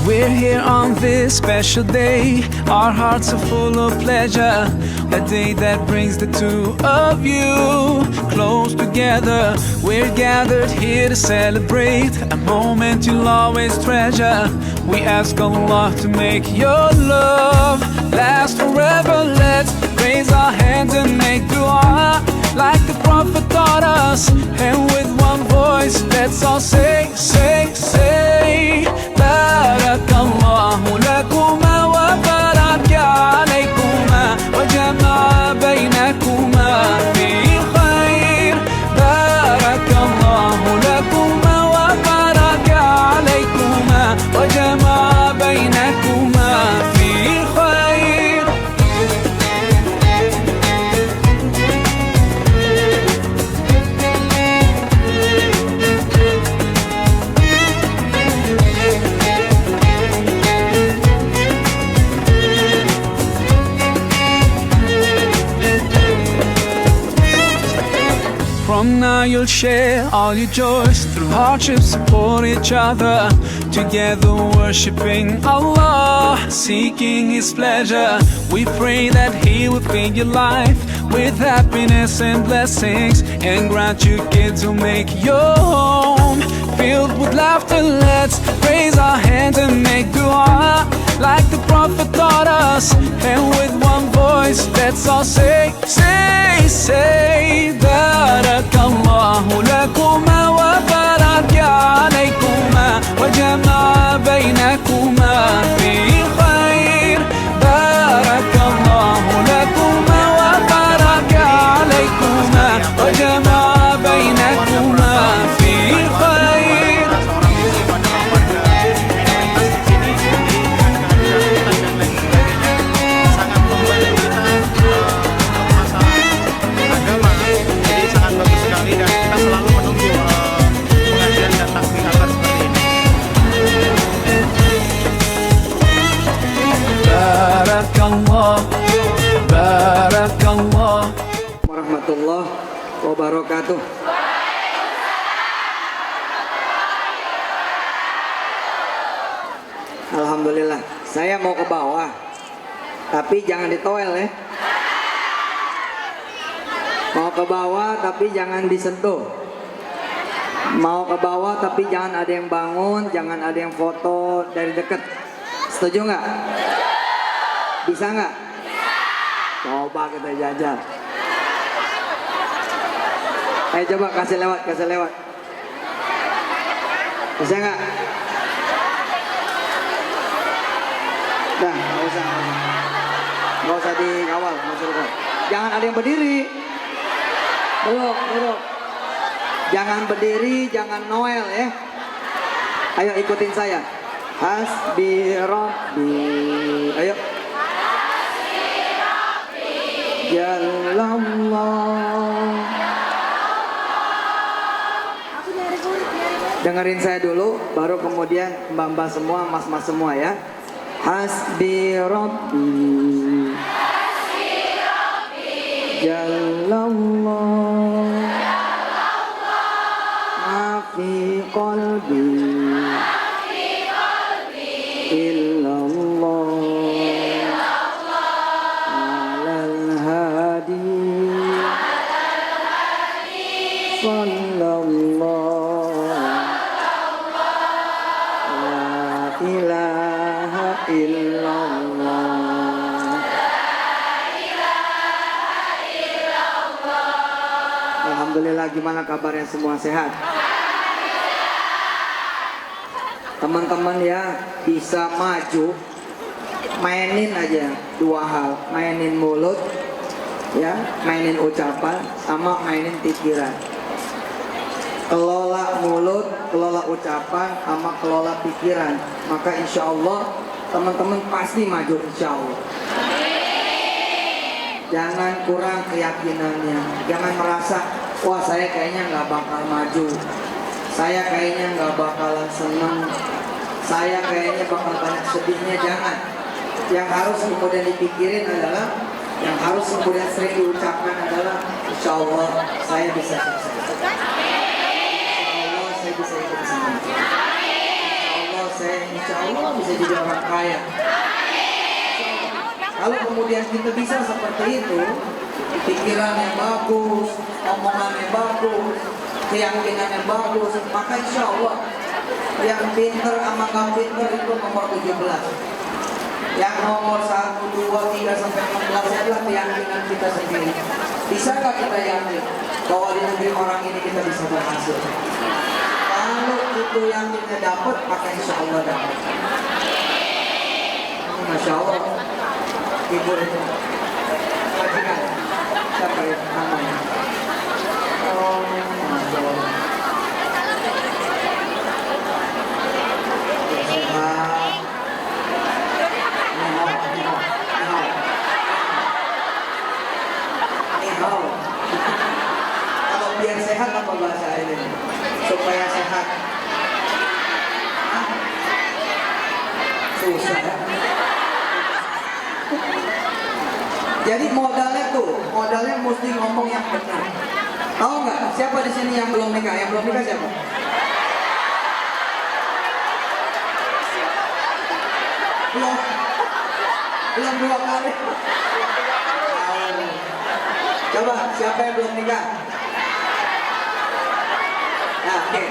We're here on this special day. Our hearts are full of pleasure. A day that brings the two of you close together. We're gathered here to celebrate a moment you'll always treasure. We ask Allah to make your love last forever. Let's raise our hands and make dua like the Prophet taught us. And with one voice, let's all say, say, say, Barakallahu lakuma wa baraka alaykuma wa jama'a baynakuma fi khair. Barakallahu lakuma wa baraka alaykuma wa jama'a baynakuma fi khair. From now you'll share all your joys. Through hardships support each other. Together worshipping Allah, seeking His pleasure. We pray that He will fill your life with happiness and blessings, and grant you kids who make your home filled with laughter. Let's raise our hands and make dua like the Prophet taught us. And with one voice, let's all say, say, say, Barakallahu lakuma wa baraka alaykuma wa jama'a baynakuma fi khair. Barakallahu lakuma wa baraka alaykuma wa jama'a baynakuma fi khair. Barakallah, barakallah. Warahmatullahi wabarakatuh. Alhamdulillah. Saya mau ke bawah, tapi jangan ditoel ya. Mau ke bawah tapi jangan disentuh. Mau ke bawah tapi jangan ada yang bangun, jangan ada yang foto dari dekat. Setuju nggak? Bisa nggak? Coba kita jajal. Ayo coba kasih lewat, kasih lewat. Bisa nggak? Dah, nggak usah dikawal, nggak usah dikawal. Jangan ada yang berdiri. Duduk, duduk. Jangan berdiri, jangan Noel ya. Ayo ikutin saya. Hasbi Rabbi. Ayo. Jalallah. Dengerin saya dulu, baru kemudian mbak-mbak semua, mas-mas semua ya. Hasbi Rabbi. Jalallah. Mafi qalbi. Alhamdulillah, gimana kabarnya semua sehat? Teman-teman ya bisa maju, mainin aja dua hal, mainin mulut ya, mainin ucapan, sama mainin pikiran. kelola mulut, kelola ucapan, sama kelola pikiran. Maka insya Allah teman-teman pasti maju insya Allah. Jangan kurang keyakinannya. Jangan merasa, wah saya kayaknya nggak bakal maju, saya kayaknya nggak bakalan seneng, saya kayaknya bakal banyak sedihnya. Jangan. Yang harus kemudian dipikirin adalah, yang harus kemudian sering diucapkan adalah, insya Allah saya bisa sukses, insya Allah saya bisa hidup senang, insya Allah bisa jadi orang kaya. Kalau kemudian kita bisa seperti itu, pikiran yang bagus, omongan yang bagus, keyakinan yang bagus, maka insya Allah yang pinter sama gak pinter itu nomor 17. Yang nomor 1, 2, 3 sampai 16 adalah keyakinan kita sendiri. Bisakah kita yakin bahwa di negeri orang ini kita bisa berhasil? Kalau itu yang kita dapat, maka insya Allah dapat. Masya Allah. Ibu itu majikan siapa ya namanya? Oh, Masya Allah. Sehat. Nihau. Kalau biar sehat apa bahasa ini? Supaya sehat. Susah ya. Jadi modalnya mesti ngomong yang benar. Tahu nggak? Siapa di sini yang belum nikah? Yang belum nikah siapa? Belum 2 kali. Coba siapa yang belum nikah? Nah, oke.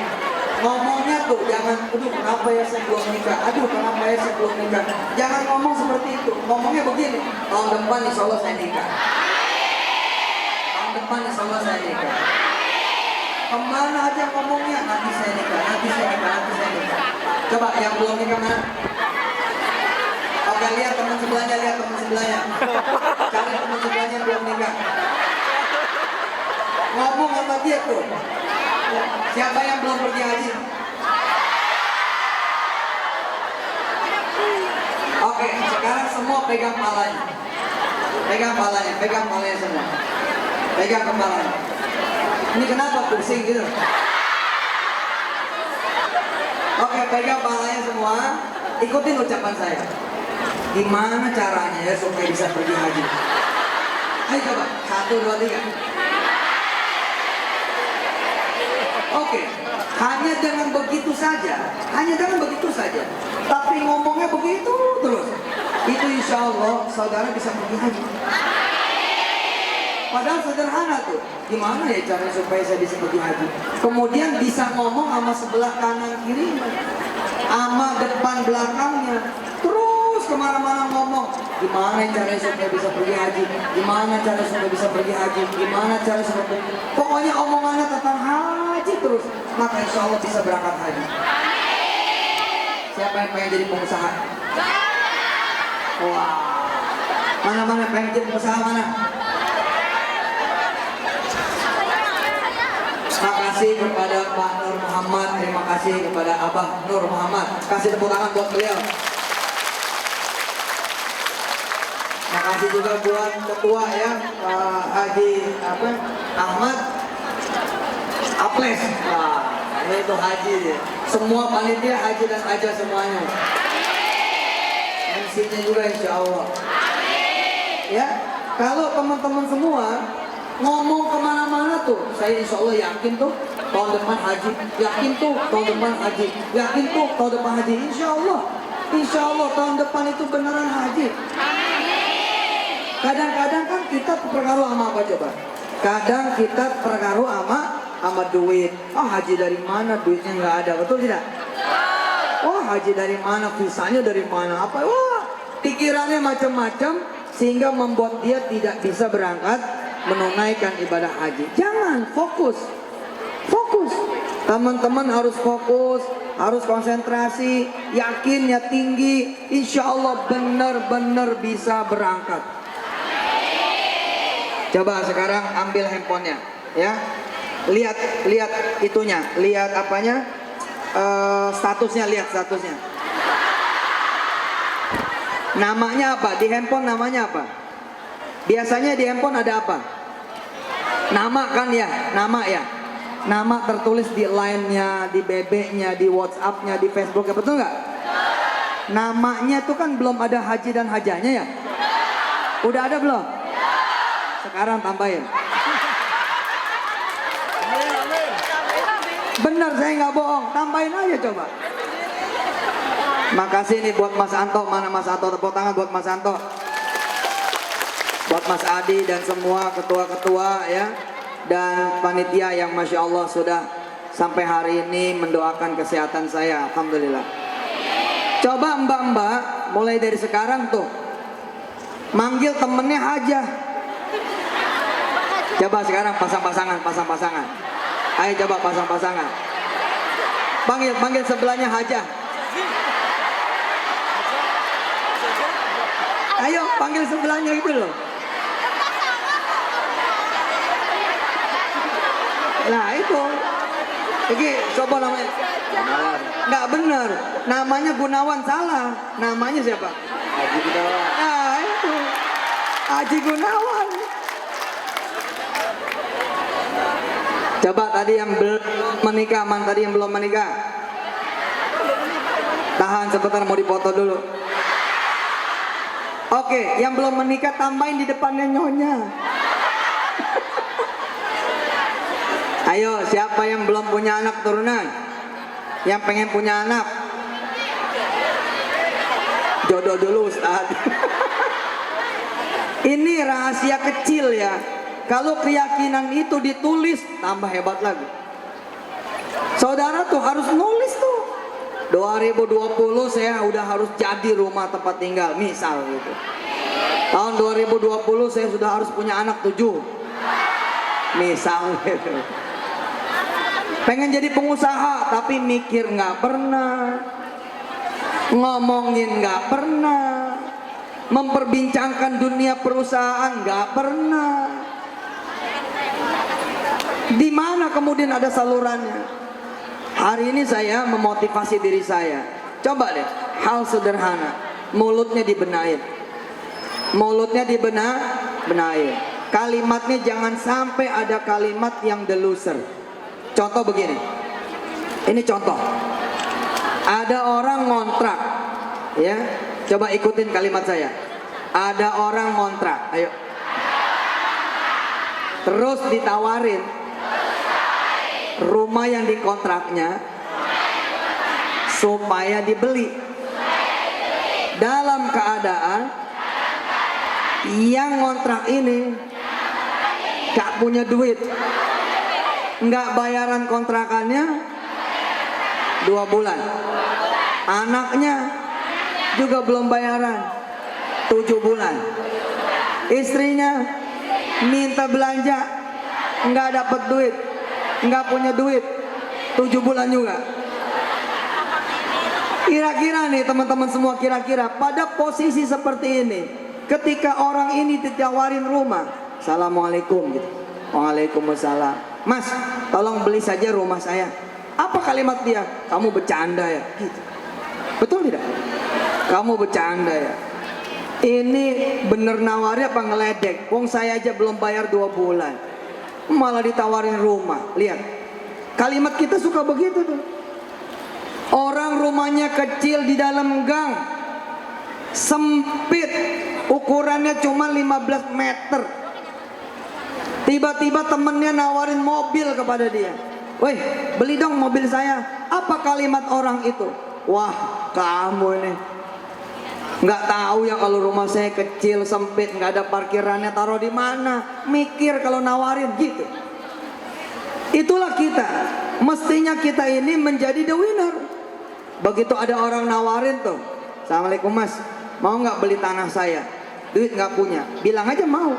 Ngomongnya tuh jangan, aduh kenapa ya saya belum nikah, aduh kenapa ya saya belum nikah. Jangan ngomong seperti itu. Ngomongnya begini, tahun depan insya Allah saya nikah, tahun depan insya Allah saya nikah. Kemana aja ngomongnya, nanti saya nikah, nanti saya nikah, nanti saya nikah. Coba yang belum nikah mana? Oke, lihat teman sebelahnya, lihat teman sebelahnya. Cari teman sebelahnya yang belum nikah. Ngomong sama dia tuh. Siapa yang belum pergi haji? Oke, sekarang semua pegang palanya. Pegang palanya, pegang palanya semua. Pegang kepalanya. Ini kenapa pusing gitu? Oke, pegang palanya semua. Ikutin ucapan saya. Gimana caranya ya supaya bisa pergi haji? Ayo coba, 1, 2, 3. Oke, hanya dengan begitu saja, tapi ngomongnya begitu terus, itu insya Allah saudara bisa pergi haji. Padahal sederhana tuh, gimana ya caranya supaya saya bisa pergi haji? Kemudian bisa ngomong sama sebelah kanan kiri, sama depan belakangnya, terus kemana-mana ngomong. Gimana caranya supaya bisa pergi haji? Gimana caranya supaya bisa pergi haji? Gimana caranya supaya pokoknya omongannya tentang haji terus, maka insya Allah bisa berangkat haji. Siapa yang pengen jadi pengusaha? Wah, mana pengen jadi pengusaha mana? Terima kasih kepada Pak Nur Muhammad, terima kasih kepada Abah Nur Muhammad. Kasih tepuk tangan buat beliau. Terima kasih juga buat ketua ya, Pak Haji Ahmad Aples. Nah, ini itu haji ya. Semua panitia haji dan aja semuanya. MC-nya juga insya Allah. Ya, kalau teman-teman semua ngomong kemana-mana tuh, saya insya Allah yakin tuh tahun depan haji, yakin tuh tahun depan haji, yakin tuh tahun depan haji, insya Allah tahun depan itu beneran haji. Kadang-kadang kan kita terpengaruh sama apa coba? Kadang kita terpengaruh sama duit. Oh haji dari mana, duitnya nggak ada, betul tidak? Oh haji dari mana, visanya dari mana, apa? Wah pikirannya macam-macam sehingga membuat dia tidak bisa berangkat menunaikan ibadah haji. Jangan, fokus. Teman-teman harus fokus, harus konsentrasi, yakinnya tinggi. Insya Allah benar-benar bisa berangkat. Coba sekarang ambil handphonenya, ya. Lihat itunya, lihat apanya, statusnya, lihat statusnya. Namanya apa? Di handphone namanya apa? Biasanya di handphone ada apa? Nama kan ya, nama ya. Nama tertulis di line-nya, di BB-nya, di WhatsApp-nya, di Facebook-nya, betul nggak? Namanya tuh kan belum ada haji dan hajanya ya? Udah ada belum? Sekarang tambahin. Bener, saya nggak bohong, tambahin aja coba. Makasih nih buat Mas Anto, mana Mas Anto, tepuk tangan buat Mas Anto. Buat Mas Adi dan semua ketua-ketua ya, dan panitia yang Masya Allah sudah sampai hari ini mendoakan kesehatan saya, Alhamdulillah. Coba mbak-mbak mulai dari sekarang tuh manggil temennya Hajah. Coba sekarang pasang-pasangan. Ayo coba pasang-pasangan. Panggil sebelahnya Hajah. Ayo panggil sebelahnya itu loh. Nah itu, ini coba namanya. Nggak bener, namanya Gunawan, salah. Namanya siapa? Haji Gunawan. Nah itu, Haji Gunawan. Coba tadi yang belum menikah, tadi yang belum menikah. Tahan sebentar, mau dipoto dulu. Oke, yang belum menikah tambahin di depannya nyonya. Ayo, siapa yang belum punya anak turunan? Yang pengen punya anak? Jodoh dulu Ustaz. Ini rahasia kecil ya. Kalau keyakinan itu ditulis, tambah hebat lagi. Saudara tuh harus nulis tuh. 2020 saya udah harus jadi rumah tempat tinggal, misal gitu. Tahun 2020 saya sudah harus punya anak 7, misal gitu. Pengen jadi pengusaha tapi mikir nggak pernah, ngomongin nggak pernah, memperbincangkan dunia perusahaan nggak pernah. Di mana kemudian ada salurannya? Hari ini saya memotivasi diri saya. Coba deh, hal sederhana, mulutnya dibenahin, benahin. Kalimatnya jangan sampai ada kalimat yang deluser. Contoh begini, ini contoh. Ada orang ngontrak, ya. Coba ikutin kalimat saya. Ada orang ngontrak, ayo. Terus ditawarin rumah yang dikontraknya supaya dibeli. Dalam keadaan yang ngontrak ini gak punya duit, nggak bayaran kontrakannya 2 bulan, anaknya juga belum bayaran 7 bulan, istrinya minta belanja nggak dapat duit, nggak punya duit 7 bulan juga. Kira-kira nih teman-teman semua, kira-kira pada posisi seperti ini, ketika orang ini ditawarin rumah, assalamualaikum gitu, waalaikumsalam, Mas, tolong beli saja rumah saya. Apa kalimat dia? Kamu bercanda ya? Gitu. Betul tidak? Kamu bercanda ya? Ini bener nawari apa ngeledek? Wong saya aja belum bayar 2 bulan, malah ditawarin rumah. Lihat, kalimat kita suka begitu tuh. Orang rumahnya kecil di dalam gang, sempit, ukurannya cuma 15 meter. Tiba-tiba temennya nawarin mobil kepada dia. Woi, beli dong mobil saya. Apa kalimat orang itu? Wah, kamu ini nggak tahu ya kalau rumah saya kecil, sempit, nggak ada parkirannya, taruh di mana? Mikir kalau nawarin gitu. Itulah kita. Mestinya kita ini menjadi the winner. Begitu ada orang nawarin tuh, assalamualaikum Mas, mau nggak beli tanah saya? Duit nggak punya. Bilang aja mau.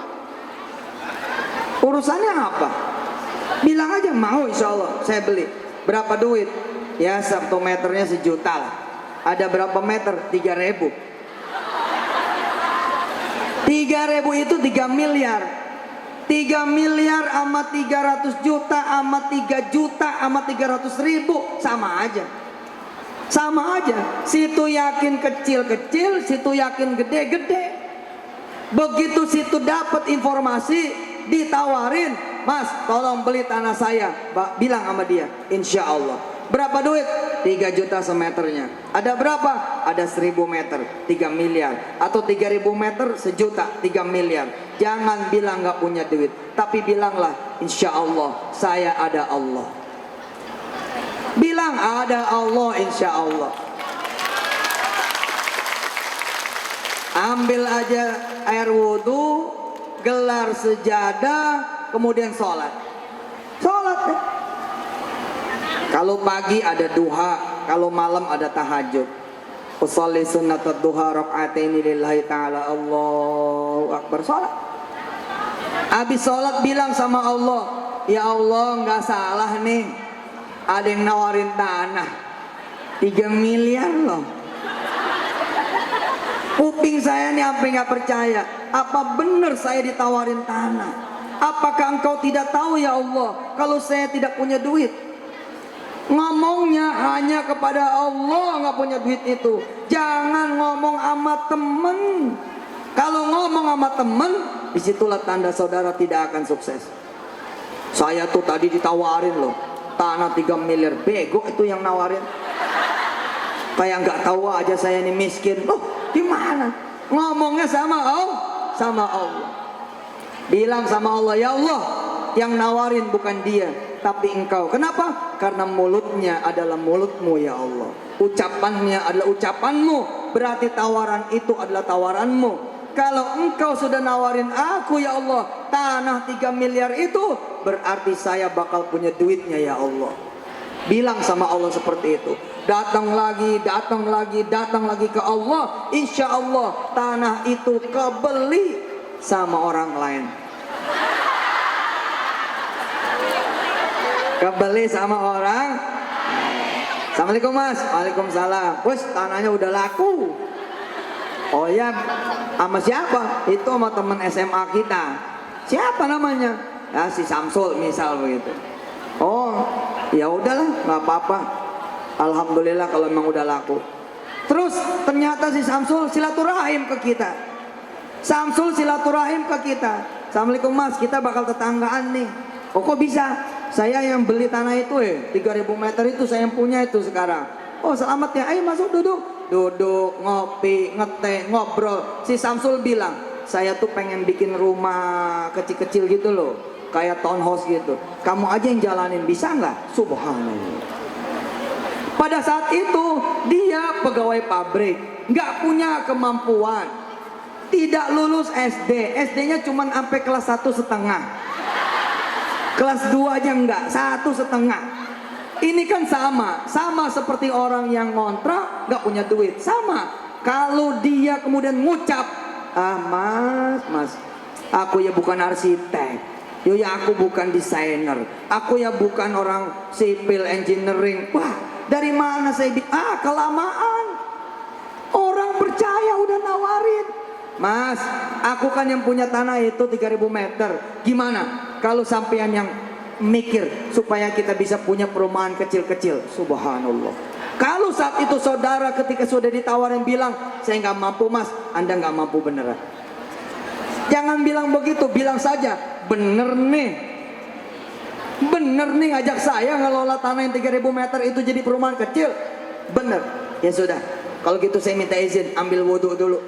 Urusannya apa? Bilang aja mau, insya Allah saya beli. Berapa duit? Ya 1 meternya 1 juta lah. Ada berapa meter? 3.000. 3.000 itu 3 miliar. 3 miliar sama 300 juta sama 3 juta sama 300.000 sama aja. Sama aja. Situ yakin kecil-kecil, situ yakin gede-gede. Begitu situ dapat informasi, ditawarin, "Mas, tolong beli tanah saya." Bilang sama dia, "Insya Allah." Berapa duit? 3 juta semeternya. Ada berapa? Ada 1000 meter, 3 miliar. Atau 3000 meter, 1 juta, 3 miliar. Jangan bilang gak punya duit, tapi bilanglah, "Insya Allah saya ada Allah." Bilang ada Allah, insya Allah. Ambil aja air wudhu, gelar sejadah, kemudian sholat. Sholat deh. Kalau pagi ada duha, kalau malam ada tahajud. Usolli sunnatud duha raka'ataini lillahi ta'ala, Allahu Akbar, sholat. Habis sholat bilang sama Allah, "Ya Allah, nggak salah nih, ada yang nawarin tanah 3 miliar loh." Kuping saya nih sampai nggak percaya. Apa benar saya ditawarin tanah? Apakah engkau tidak tahu ya Allah kalau saya tidak punya duit? Ngomongnya hanya kepada Allah, nggak punya duit itu. Jangan ngomong sama temen. Kalau ngomong sama temen, disitulah tanda saudara tidak akan sukses. Saya tuh tadi ditawarin loh tanah 3 miliar. Bego itu yang nawarin. Kayak nggak tahu aja saya ini miskin. Loh, gimana? Ngomongnya sama Allah, sama Allah. Bilang sama Allah, "Ya Allah, yang nawarin bukan dia, tapi engkau." Kenapa? Karena mulutnya adalah mulutmu ya Allah, ucapannya adalah ucapanmu, berarti tawaran itu adalah tawaranmu. Kalau engkau sudah nawarin aku ya Allah tanah 3 miliar itu, berarti saya bakal punya duitnya ya Allah. Bilang sama Allah seperti itu. Datang lagi, datang lagi, datang lagi ke Allah. Insya Allah tanah itu kebeli sama orang lain. Kebeli sama orang. Assalamualaikum Mas. Waalaikumsalam. Wes, tanahnya udah laku. Oh ya, sama siapa? Itu sama teman SMA kita. Siapa namanya? Ya si Samsul misal begitu. Oh, ya udahlah, nggak apa-apa. Alhamdulillah kalau memang udah laku. Terus ternyata si Samsul silaturahim ke kita. Samsul silaturahim ke kita. Assalamualaikum Mas, kita bakal tetanggaan nih. Oh kok bisa? Saya yang beli tanah itu 3000 meter itu saya yang punya itu sekarang. Oh selamat ya, ayo masuk duduk. Duduk, ngopi, ngeteh, ngobrol. Si Samsul bilang, "Saya tuh pengen bikin rumah kecil-kecil gitu loh, kayak townhouse gitu. Kamu aja yang jalanin, bisa nggak?" Subhanallah. Pada saat itu dia pegawai pabrik, nggak punya kemampuan, tidak lulus SD, SD-nya cuma sampai kelas 1,5. Kelas 2 aja enggak, 1,5. Ini kan sama seperti orang yang ngontrak nggak punya duit. Sama. Kalau dia kemudian ngucap, "Ah mas, aku ya bukan arsitek, ya aku bukan desainer, aku ya bukan orang civil engineering." Wah, dari mana saya kelamaan. Orang percaya udah nawarin. "Mas, aku kan yang punya tanah itu 3000 meter. Gimana kalau sampean yang mikir supaya kita bisa punya perumahan kecil-kecil?" Subhanallah. Kalau saat itu saudara ketika sudah ditawarin bilang, "Saya nggak mampu Mas," Anda nggak mampu beneran. Jangan bilang begitu, bilang saja, "Bener nih, bener nih ngajak saya ngelola tanah yang 3000 meter itu jadi perumahan kecil. Bener, ya sudah. Kalau gitu saya minta izin ambil wudhu dulu.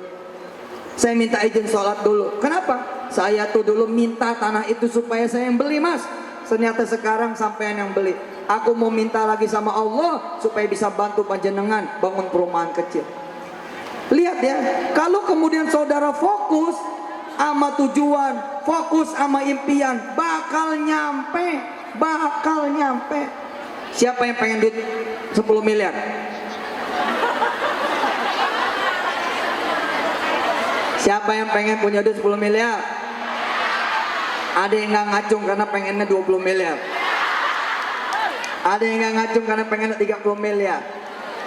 Saya minta izin sholat dulu. Kenapa? Saya tuh dulu minta tanah itu supaya saya yang beli Mas. Ternyata sekarang sampean yang beli. Aku mau minta lagi sama Allah supaya bisa bantu panjenengan bangun perumahan kecil." Lihat ya, kalau kemudian saudara fokus sama tujuan, fokus sama impian, bakal nyampe, bakal nyampe. Siapa yang pengen duit 10 miliar? Siapa yang pengen punya duit 10 miliar? Ada yang nggak ngacung karena pengennya 20 miliar. Ada yang nggak ngacung karena pengennya 30 miliar.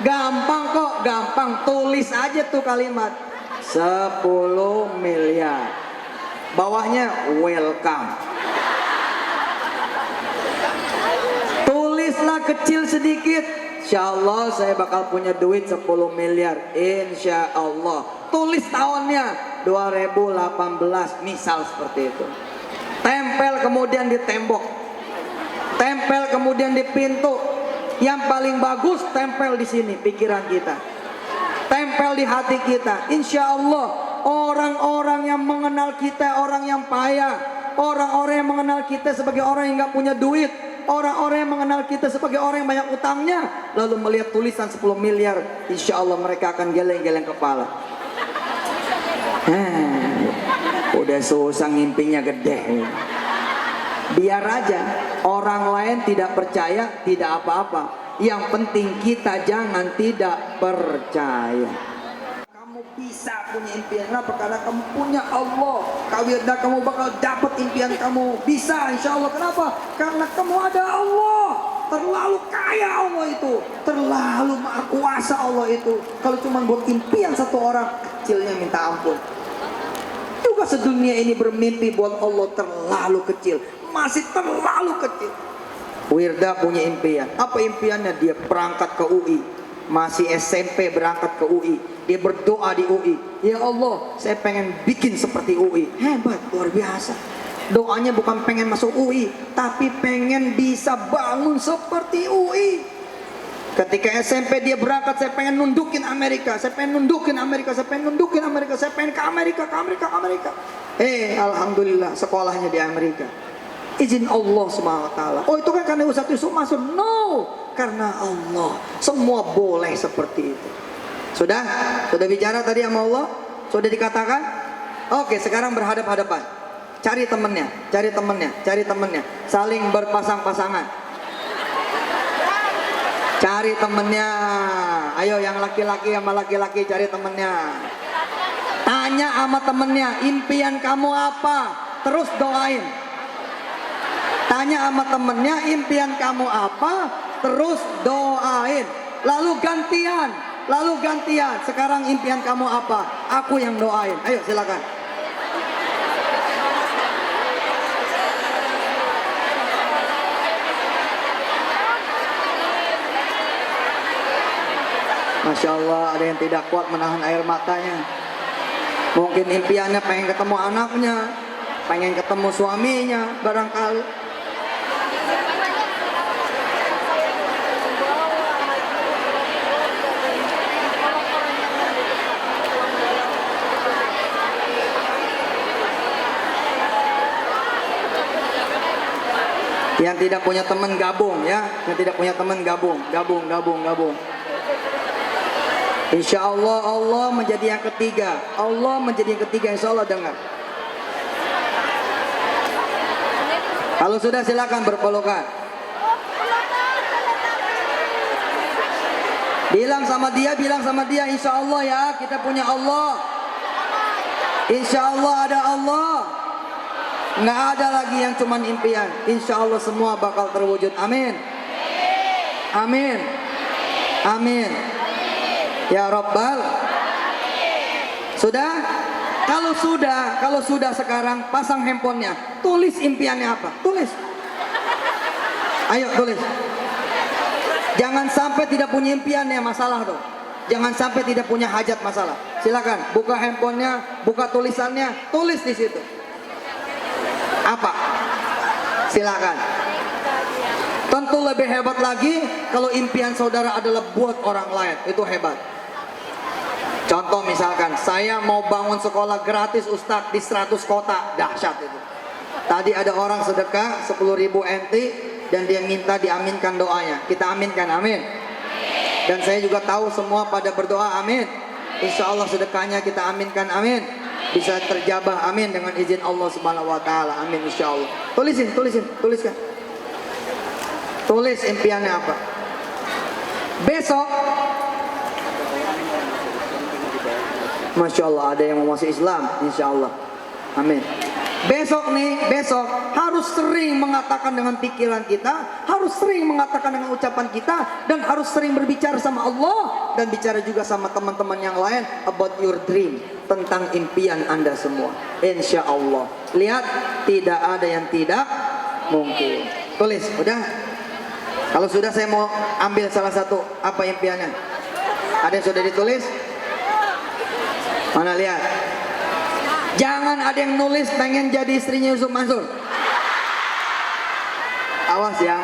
Gampang kok, gampang. Tulis aja tuh kalimat 10 miliar. bawahnya welcome. Tulislah kecil sedikit, insya Allah saya bakal punya duit 10 miliar, insya Allah. Tulis tahunnya 2018, misal seperti itu. Tempel kemudian di tembok, tempel kemudian di pintu. Yang paling bagus tempel di sini pikiran kita, tempel di hati kita. Insya Allah orang-orang yang mengenal kita orang yang payah, orang-orang yang mengenal kita sebagai orang yang nggak punya duit, orang-orang yang mengenal kita sebagai orang yang banyak utangnya, lalu melihat tulisan 10 miliar, insya Allah mereka akan geleng-geleng kepala. Udah susah ngimpinya gede. Biar aja orang lain tidak percaya, tidak apa-apa. Yang penting kita jangan tidak percaya. Kamu bisa punya impian. Kenapa? Karena kamu punya Allah. Kawirda kamu bakal dapat impian kamu. Bisa insya Allah. Kenapa? Karena kamu ada Allah. Terlalu kaya Allah itu, terlalu maha kuasa Allah itu. Kalau cuma buat impian satu orang, kecilnya minta ampun. Juga sedunia ini bermimpi buat Allah terlalu kecil, masih terlalu kecil. Wirda punya impian. Apa impiannya? Dia berangkat ke UI, masih SMP berangkat ke UI. Dia berdoa di UI, ya Allah saya pengen bikin seperti UI. Hebat, luar biasa. Doanya bukan pengen masuk UI, tapi pengen bisa bangun seperti UI. Ketika SMP dia berangkat, saya pengen nundukin Amerika, saya pengen nundukin Amerika, saya pengen nundukin Amerika, saya pengen ke Amerika, ke Amerika, ke Amerika. Alhamdulillah sekolahnya di Amerika. Izin Allah SWT. Oh itu kan karena Ustadz Yusuf masuk? No, karena Allah. Semua boleh seperti itu. Sudah? Sudah bicara tadi sama Allah? Sudah dikatakan? Oke, sekarang berhadap-hadapan. Cari temennya, cari temennya, cari temennya. Saling berpasang-pasangan. Cari temennya. Ayo yang laki-laki sama laki-laki cari temennya. Tanya sama temennya, impian kamu apa? Terus doain. Tanya sama temennya, impian kamu apa? Terus doain. Lalu gantian. Lalu gantian. Sekarang impian kamu apa? Aku yang doain. Ayo silakan. Masya Allah, ada yang tidak kuat menahan air matanya. Mungkin impiannya pengen ketemu anaknya, pengen ketemu suaminya, barangkali. Yang tidak punya teman gabung ya, yang tidak punya teman gabung. Insya Allah Allah menjadi yang ketiga. Allah menjadi yang ketiga, insya Allah dengar. Kalau sudah silakan berpelukan. Bilang sama dia, insya Allah ya kita punya Allah. Insya Allah ada Allah. Nggak ada lagi yang cuman impian. Insya Allah semua bakal terwujud. Amin. Amin. Amin. Ya Rabbal. Sudah? Kalau sudah sekarang pasang handphonenya, tulis impiannya apa? Tulis. Ayo tulis. Jangan sampai tidak punya impiannya masalah tuh. Jangan sampai tidak punya hajat masalah. Silakan buka handphonenya, buka tulisannya, tulis di situ. Apa? Silakan. Tentu lebih hebat lagi kalau impian saudara adalah buat orang lain. Itu hebat. Contoh misalkan, saya mau bangun sekolah gratis Ustadz di 100 kota. Dahsyat itu. Tadi ada orang sedekah 10.000 NT dan dia minta diaminkan doanya. Kita aminkan, amin. Dan saya juga tahu semua pada berdoa, amin. Insya Allah sedekahnya kita aminkan, amin. Bisa terjabah, amin, dengan izin Allah Subhanahu wa taala, amin insya Allah. Tuliskan. Tulis impiannya apa. Besok, Masya Allah ada yang mau masuk Islam, insya Allah, amin. Besok harus sering mengatakan dengan pikiran kita, harus sering mengatakan dengan ucapan kita, dan harus sering berbicara sama Allah dan bicara juga sama teman-teman yang lain about your dream, tentang impian Anda semua, insya Allah. Lihat, tidak ada yang tidak mungkin. Tulis, udah. Kalau sudah saya mau ambil salah satu, apa impiannya? Ada yang sudah ditulis? Mana lihat? Jangan ada yang nulis pengen jadi istrinya Yusuf Mansur. Awas ya,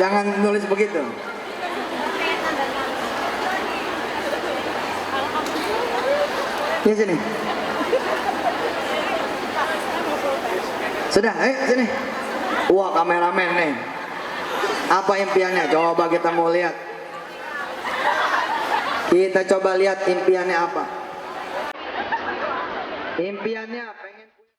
jangan nulis begitu. Ya sini. Sudah, ayo sini. Wah, kameramen nih. Apa impiannya? Coba kita mau lihat. Kita coba lihat impiannya apa. Impiannya pengen punya.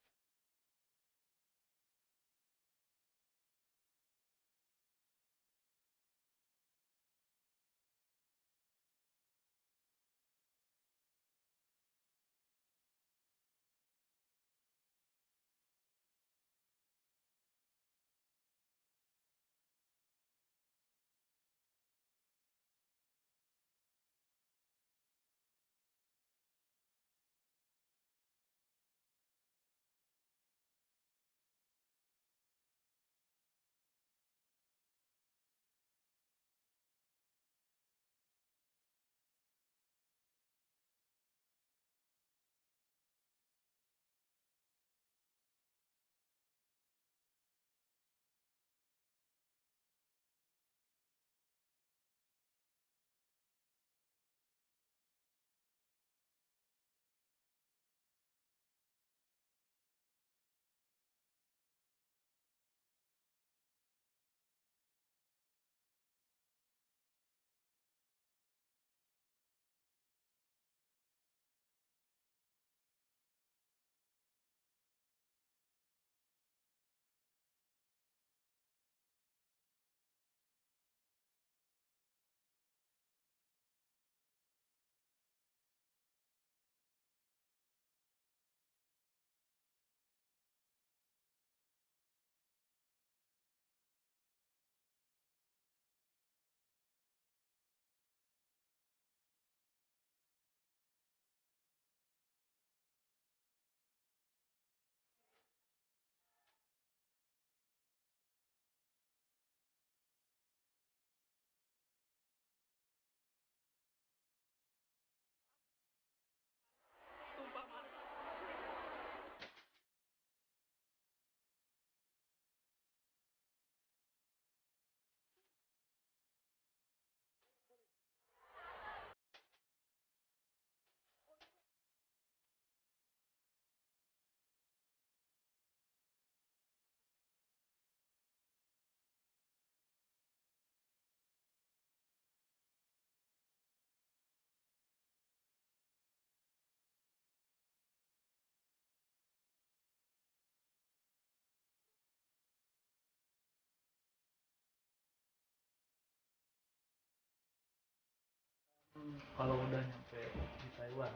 Kalau udah nyampe di Taiwan.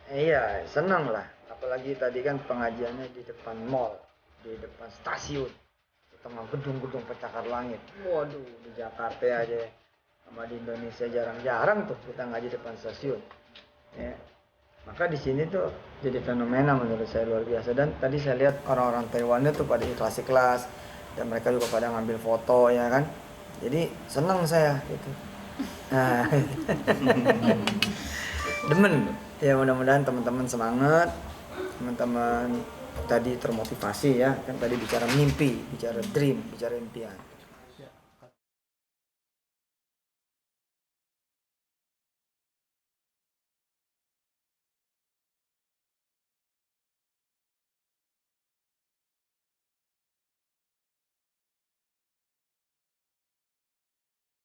Iya, senang lah. Apalagi tadi kan pengajiannya di depan mall, di depan stasiun, di tengah gedung-gedung pencakar langit. Waduh, di Jakarta aja, sama di Indonesia jarang-jarang tuh kita ngaji depan stasiun. Ya. Maka di sini tuh jadi fenomena menurut saya luar biasa. Dan tadi saya lihat orang-orang Taiwan itu pada ikhlas-ikhlas dan mereka juga pada ngambil foto ya kan. Jadi senang saya gitu. Nah, demen ya, mudah-mudahan teman-teman semangat, teman-teman tadi termotivasi ya kan, tadi bicara mimpi, bicara dream, bicara impian.